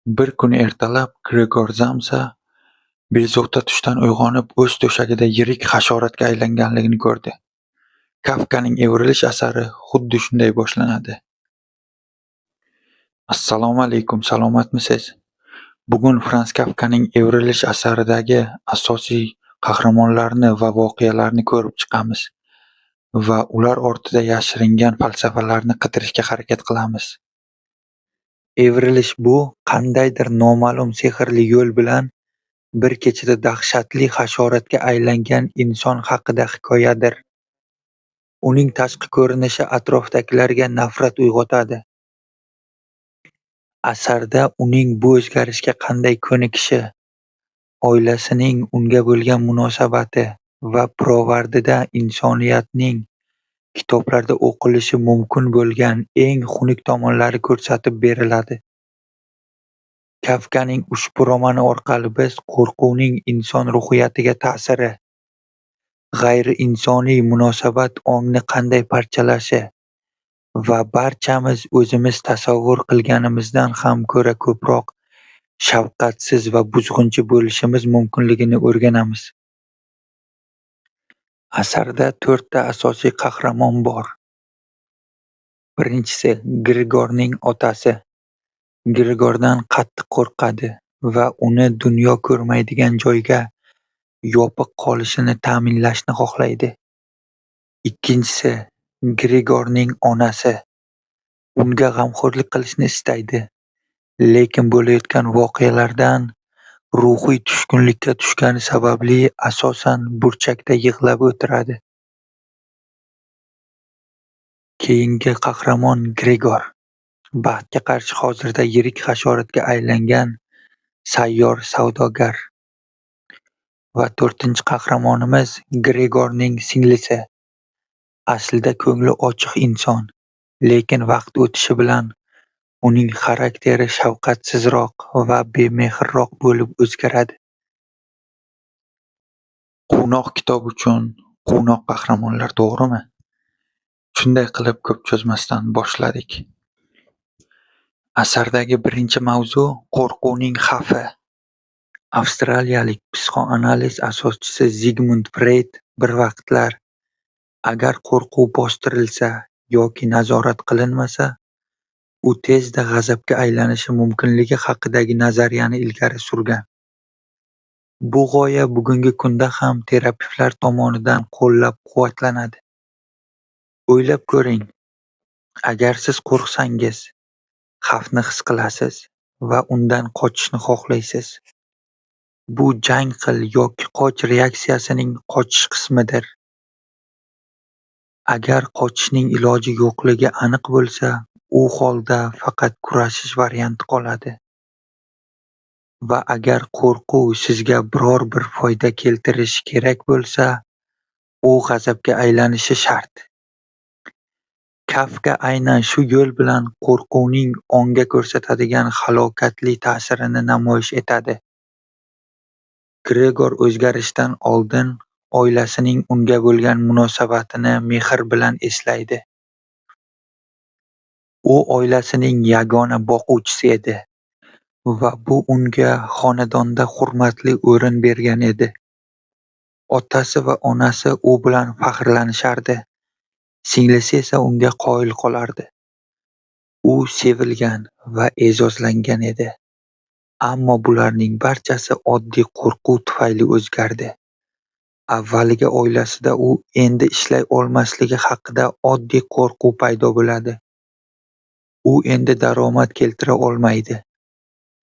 Bir kuni ertalab Gregor Zamsa bezovta tushdan uyg'onib, o'z to'shagida yirik hasharotga aylanganligini ko'rdi. Kafkaning Evrilish asari xuddi shunday boshlanadi. Assalomu alaykum, salomatmisiz? Bugun Frans Kafkaning Evrilish asaridagi asosiy qahramonlarni va voqealarni ko'rib chiqamiz va ular ortida yashiringan falsafalarni qidirishga harakat qilamiz. Evrilish bu qandaydir noma'lum sehrli yo'l bilan bir kechada dahshatli hasharotga aylangan inson haqida hikoyadir. Uning tashqi ko'rinishi atrofdagilarga nafrat uyg'otadi. Asarda uning bu o'zgarishga qanday ko'nikishi, oilasining unga bo'lgan munosabati va pirovardida insoniyatning kitoblarda o'qilishi mumkin bo'lgan eng xunuk tomonlari ko'rsatib beriladi. Kafkaning ushbu romani orqali biz qo'rquvning inson ruhiyatiga ta'siri, g'ayriinsoniy munosabat ongni qanday parchalashi va barchamiz o'zimiz tasavvur qilganimizdan ham ko'ra ko'proq shafqatsiz va buzg'unchi bo'lishimiz mumkinligini o'rganamiz. Asarda 4 ta asosiy qahramon bor. Birinchisi Gregorning otasi. Gregordan qattiq qo'rqadi va uni dunyo ko'rmaydigan joyga yopiq qolishini ta'minlashni xohlaydi. Ikkinchisi Gregorning onasi. Unga g'amxo'rlik qilishni istaydi, lekin bo'layotgan voqealardan ruhiy tushkunlikka tushgani sababli asosan burchakda yig'lab o'tiradi. Keyingi qahramon Gregor. Baxtga qarshi hozirda yirik hasharotga aylangan sayyor savdogar. Va 4-chi qahramonimiz Gregorning singlisi. Aslida ko'ngli ochiq inson, lekin vaqt o'tishi bilan uning xarakteri shafqatsizroq va bemehrroq bo'lib o'zgaradi. Quvnoq kitob uchun quvnoq qahramonlar, to'g'rimi? Shunday qilib ko'p cho'zmasdan boshladik. Asardagi birinchi mavzu qo'rquvning xavfi. Avstraliyalik psixoanaliz asoschisi Zigmund Freyd bir vaqtlar agar qo'rquv bostirilsa yoki nazorat qilinmasa, u tezda g'azabga aylanishi mumkinligi haqidagi nazariyani ilgari surgan. Bu g'oya bugungi kunda ham terapevtlar tomonidan qo'llab-quvvatlanadi. O'ylab ko'ring, agar siz qo'rqsangiz, xavfni his qilasiz va undan qochishni xohlaysiz. Bu jang qil yoki qoch reaksiyasining qochish qismidir. Agar qochishning iloji yo'qligi aniq bo'lsa, u holda faqat kurashish varianti qoladi. Va agar qo'rquv sizga biror bir foyda keltirishi kerak bo'lsa, u g'azabga aylanishi shart. Kafka aynan shu yo'l bilan qo'rquvning onga ko'rsatadigan halokatli ta'sirini namoyish etadi. Gregor o'zgarishdan oldin oilasining unga bo'lgan munosabatini mehr bilan eslaydi. U oilasining yagona boquvchisi edi va bu unga xonadonda hurmatli o'rin bergan edi. Otasi va onasi u bilan faxrlanishardi. Singlisi esa unga qoyil qolardi. U sevilgan va e'zozlangan edi. Ammo bularning barchasi oddiy qo'rquv tufayli o'zgardi. Avvaliga oilasida u endi ishlay olmasligi haqida oddiy qo'rquv paydo bo'ladi. U endi daromad keltira olmaydi.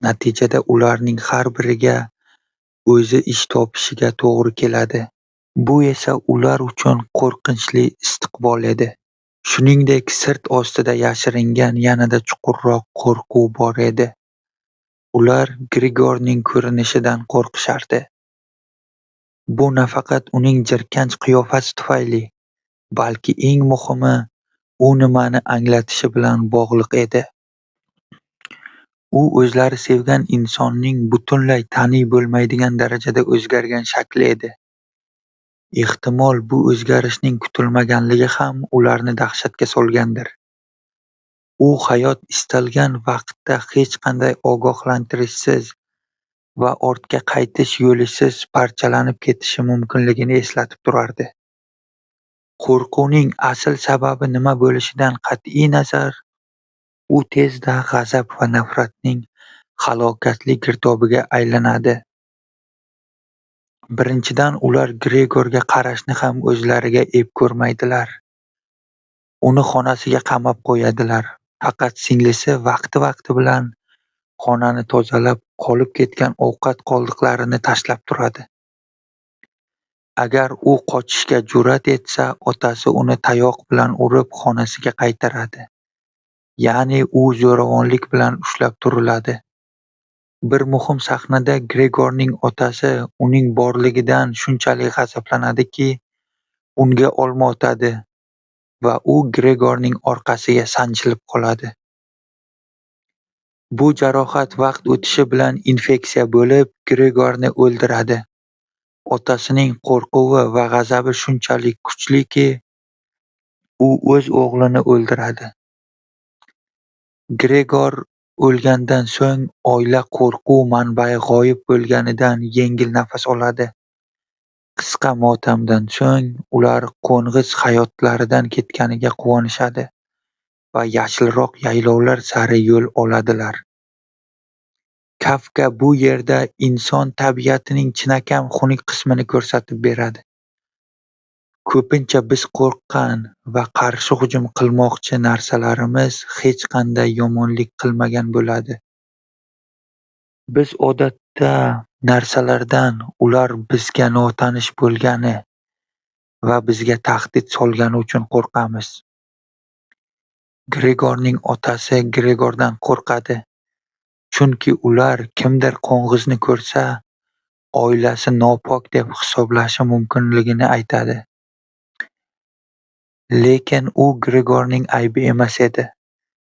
Natijada ularning har biriga o'zi ish topishiga to'g'ri keladi. Bu esa ular uchun qo'rqinchli istiqbol edi. Shuningdek, sirt ostida yashiringan yanada chuqurroq qo'rquv bor edi. Ular Gregorning ko'rinishidan qo'rqishardi. Bu nafaqat uning jirkanch qiyofasi tufayli, balki eng muhimi, u nimani anglatishi bilan bog'liq edi. U o'zlari sevgan insonning butunlay taniy bo'lmaydigan darajada o'zgargan shakli edi. Ehtimol bu o'zgarishning kutilmaganligi ham ularni dahshatga solgandir. U hayot istalgan vaqtda hech qanday ogohlantirishsiz va ortga qaytish yo'lisiz parchalanib ketishi mumkinligini eslatib turardi. Qo'rquvning asl sababi nima bo'lishidan qat'iy nazar, u tezda g'azab va nafratning halokatli girdobiga aylanadi. Birinchidan, ular Gregorga qarashni ham o'zlariga ep ko'rmaydilar. Uni xonasiga qamab qo'yadilar. Faqat singlisi vaqti-vaqti bilan xonani tozalab, qolib ketgan ovqat qoldiqlarini tashlab turadi. Agar u qochishga jur'at etsa, otasi uni tayoq bilan urib xonasiga qaytaradi. Ya'ni u zo'ravonlik bilan ushlab turiladi. Bir muhim sahnada Gregorning otasi uning borligidan shunchalik g'azablanadiki, unga olma otadi va u Gregorning orqasiga sanchilib qoladi. Bu jarohat vaqt o'tishi bilan infeksiya bo'lib, Gregorni o'ldiradi. Otasining qo'rquvi va g'azabi shunchalik kuchliki, u o'z o'g'lini o'ldiradi. Gregor o'lgandan so'ng oila qo'rquv manbai g'oyib bo'lganidan yengil nafas oladi. Qisqa motamdan so'ng ular qo'ng'iz hayotlaridan ketganiga quvonishadi va yashilroq yaylovlar sari yo'l oladilar. Kafka bu yerda inson tabiatining chinakam xunuk qismini ko'rsatib beradi. Ko'pincha biz qo'rqqan va qarshi hujum qilmoqchi narsalarimiz hech qanday yomonlik qilmagan bo'ladi. Biz odatda narsalardan ular bizga notanish bo'lgani va bizga tahdid solgani uchun qo'rqamiz. Gregorning otasi Gregordan qo'rqadi, chunki ular kimdir qo'ng'izni ko'rsa, oilasi nopok deb hisoblashi mumkinligini aytadi. Lekin u Gregorning aybi emas edi.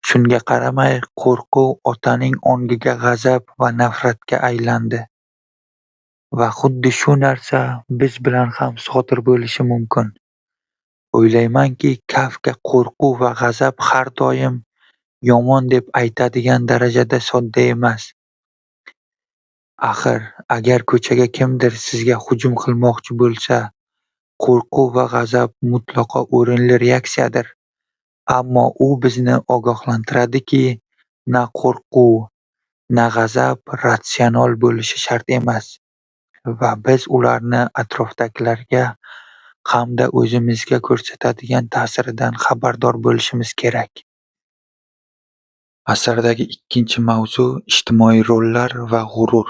Shunga qaramay, qo'rquv otaning ongiga g'azab va nafratga aylandi. Va xuddi shu narsa biz bilan ham sodir bo'lishi mumkin. O'ylaymanki, Kafka qo'rquv va g'azab har doim yomon deb aytadigan darajada sodda emas. Axir, agar ko'chaga kimdir sizga hujum qilmoqchi bo'lsa, qo'rquv va g'azab mutlaqo o'rinli reaksiyadir. Ammo u bizni ogohlantiradiki, na qo'rquv, na g'azab ratsional bo'lishi shart emas va biz ularni atrofdagilarga hamda o'zimizga ko'rsatadigan ta'siridan xabardor bo'lishimiz kerak. Asardagi ikkinchi mavzu ijtimoiy rollar va g'urur.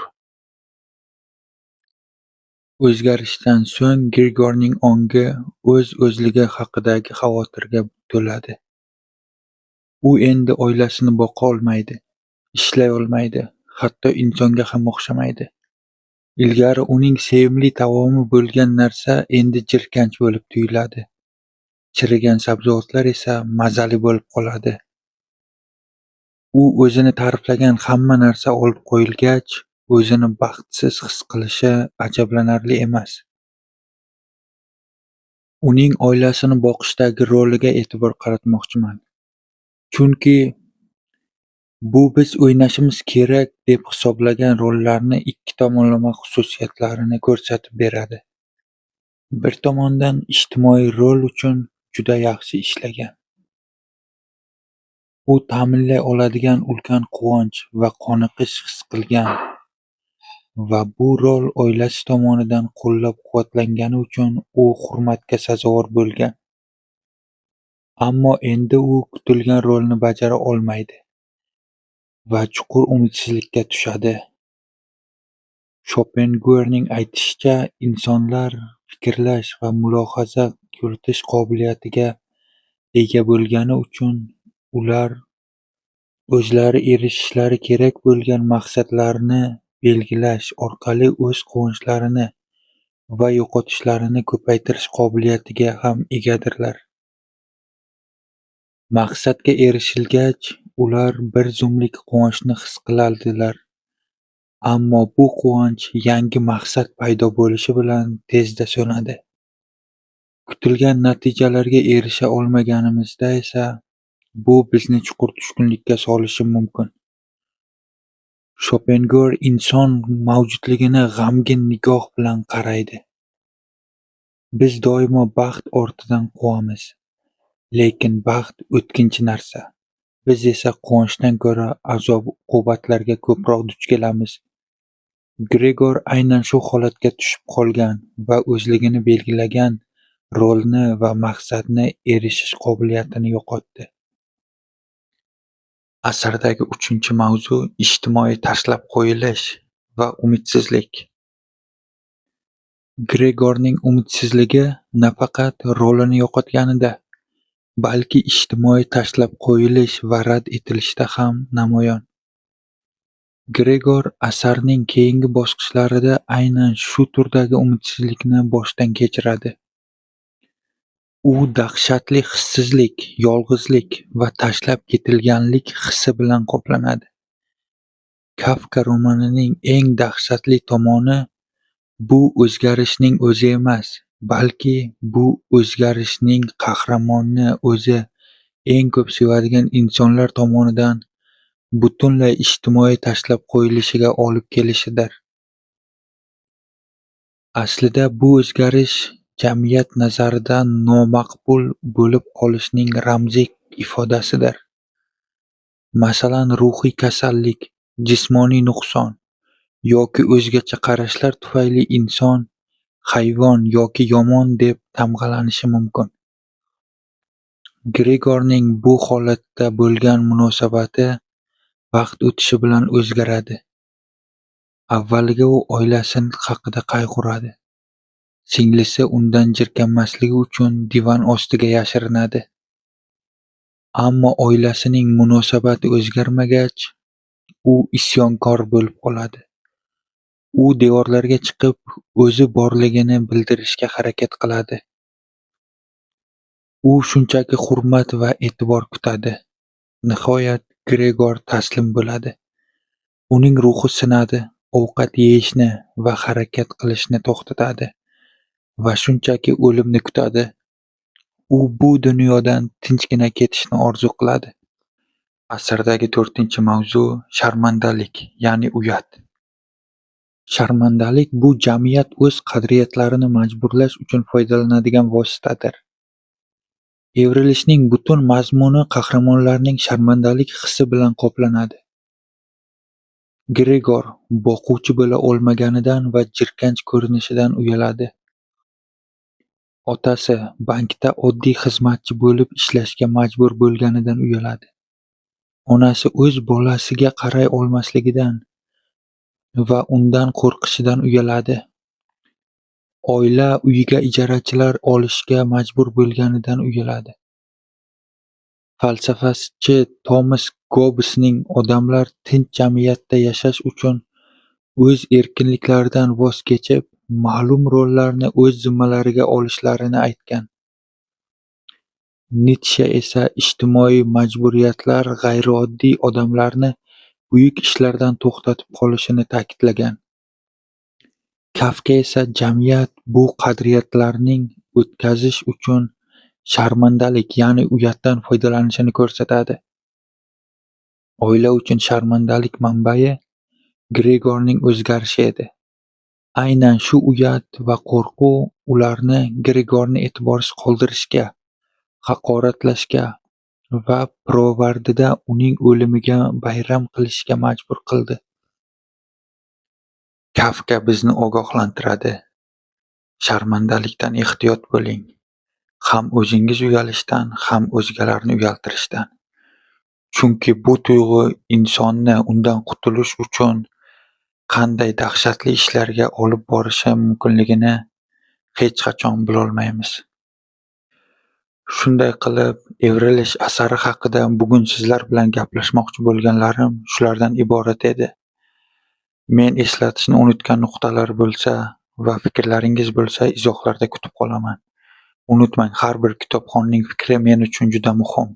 O'zgarishdan so'ng Gregorning ongi o'z-o'zligi haqidagi xavotirga to'ladi. U endi oilasini boqa olmaydi, ishlay olmaydi, hatto insonga ham o'xshamaydi. Ilgari uning sevimli taomi bo'lgan narsa endi jirkanch bo'lib tuyuladi. Chirigan sabzavotlar esa mazali bo'lib qoladi. U o'zini ta'riflagan hamma narsa olib qo'yilgach, o'zini baxtsiz his qilishi ajablanarli emas. Uning oilasini boqishdagi roliga e'tibor qaratmoqchiman. Chunki bu biz o'ynashimiz kerak deb hisoblagan rollarni ikki tomonlama xususiyatlarini ko'rsatib beradi. Bir tomondan ijtimoiy rol uchun juda yaxshi ishlagan. U ta'minlay oladigan ulkan quvonch va qoniqish his qilgan va bu rol oilasi tomonidan qo'llab-quvvatlangani uchun u hurmatga sazovor bo'lgan. Ammo endi u kutilgan rolni bajara olmaydi va chuqur umidsizlikka tushadi. Shopenguerning aytishicha, insonlar fikrlash va mulohaza yuritish qobiliyatiga ega bo'lgani uchun ular o'zlari erishishlari kerak bo'lgan maqsadlarni belgilash orqali o'z quvonchlarini va yo'qotishlarini ko'paytirish qobiliyatiga ham egadirlar. Maqsadga erishilgach, ular bir zumlik quvonchni his qiladilar. Ammo bu quvonch yangi maqsad paydo bo'lishi bilan tezda so'nadi. Kutilgan natijalarga erisha olmaganimizda esa Bu bizni chuqur tushkunlikka solishi mumkin. Shopengoer inson mavjudligini g'amgin nigoh bilan qaraydi. Biz doimo baxt ortidan quvamiz, lekin baxt o'tkinchi narsa. Biz esa quvonchdan ko'ra azob-uqubatlarga ko'proq duch kelamiz. Gregor aynan shu holatga tushib qolgan va o'zligini belgilagan rolni va maqsadni erishish qobiliyatini yo'qotdi. Asardagi 3-mavzu ijtimoiy tashlab qo'yilish va umidsizlik. Gregorning umidsizligi nafaqat rolini yo'qotganida, balki ijtimoiy tashlab qo'yilish va rad etilishda ham namoyon. Gregor asarning keyingi bosqichlarida aynan shu turdagi umidsizlikni boshdan kechiradi. U dahshatli hissizlik, yolg'izlik va tashlab ketilganlik hissi bilan qoplanadi. Kafka romanining eng dahshatli tomoni bu o'zgarishning o'zi emas, balki bu o'zgarishning qahramonni o'zi eng ko'p sevadigan insonlar tomonidan butunlay ijtimoiy tashlab qo'yilishiga olib kelishidir. Aslida bu o'zgarish jamiyat nazarida nomaqbul bo'lib qolishning ramziy ifodasidir. Masalan, ruhiy kasallik, jismoniy nuqson yoki o'zgacha qarashlar tufayli inson hayvon yoki yomon deb tamg'alanishi mumkin. Gregorning bu holatda bo'lgan munosabati vaqt o'tishi bilan o'zgaradi. Avvaliga u oilasi haqida qayg'uradi. Singlisi undan jirkanmasligi uchun divan ostiga yashirinadi. Ammo oilasining munosabati o'zgarmagach, u isyonkor bo'lib qoladi. U devorlarga chiqib, o'zi borligini bildirishga harakat qiladi. U shunchaki hurmat va e'tibor kutadi. Nihoyat Gregor taslim bo'ladi. Uning ruhi sinadi, ovqat yeyishni va harakat qilishni to'xtatadi va shunchaki o'limni kutadi. U bu dunyodan tinchgina ketishni orzu qiladi. Asardagi 4-mavzu sharmandalik, ya'ni uyat. Sharmandalik bu jamiyat o'z qadriyatlarini majburlash uchun foydalanadigan vositadir. Evrilishning butun mazmuni qahramonlarning sharmandalik hissi bilan qoplanadi. Gregor boquvchi bo'la olmaganidan va jirkanch ko'rinishidan uyaladi. Otasi bankda oddiy xizmatchi bo'lib ishlashga majbur bo'lganidan uyaladi. Onasi o'z bolasiga qaray olmasligidan va undan qo'rqishidan uyaladi. Oila uyiga ijarachilar olishga majbur bo'lganidan uyaladi. Falsafachi Tomas Gobbesning odamlar tinch jamiyatda yashash uchun o'z erkinliklaridan voz kechib, ma'lum rollarni o'z zimmalariga olishlarini aytgan. Nitshe esa ijtimoiy majburiyatlar g'ayrioddiy odamlarni buyuk ishlardan to'xtatib qolishini ta'kidlagan. Kafka esa jamiyat bu qadriyatlarning o'tkazish uchun sharmandalik, ya'ni uyatdan foydalanishini ko'rsatadi. Oila uchun sharmandalik manbai Gregorning o'zgarishi edi. Aynan shu uyat va qo'rquv ularni Gregorni e'tiborsiz qoldirishga, haqoratlashga va pirovardida uning o'limiga bayram qilishga majbur qildi. Kafka bizni ogohlantiradi. Sharmandalikdan ehtiyot bo'ling. Ham o'zingiz uyalishdan, ham o'zgalarni uyaltirishdan. Chunki bu tuyg'u insonni undan qutulish uchun qanday dahshatli ishlarga olib borishi mumkinligini hech qachon bilolmaymiz. Shunday qilib, Evrilish asari haqida bugun sizlar bilan gaplashmoqchi bo'lganlarim shulardan iborat edi. Men eslatishni unutgan nuqtalar bo'lsa va fikrlaringiz bo'lsa, izohlarda kutib qolaman. Unutmang, har bir kitobxonning fikri men uchun juda muhim.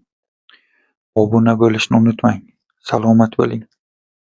Obuna bo'lishni unutmang. Salomat bo'ling.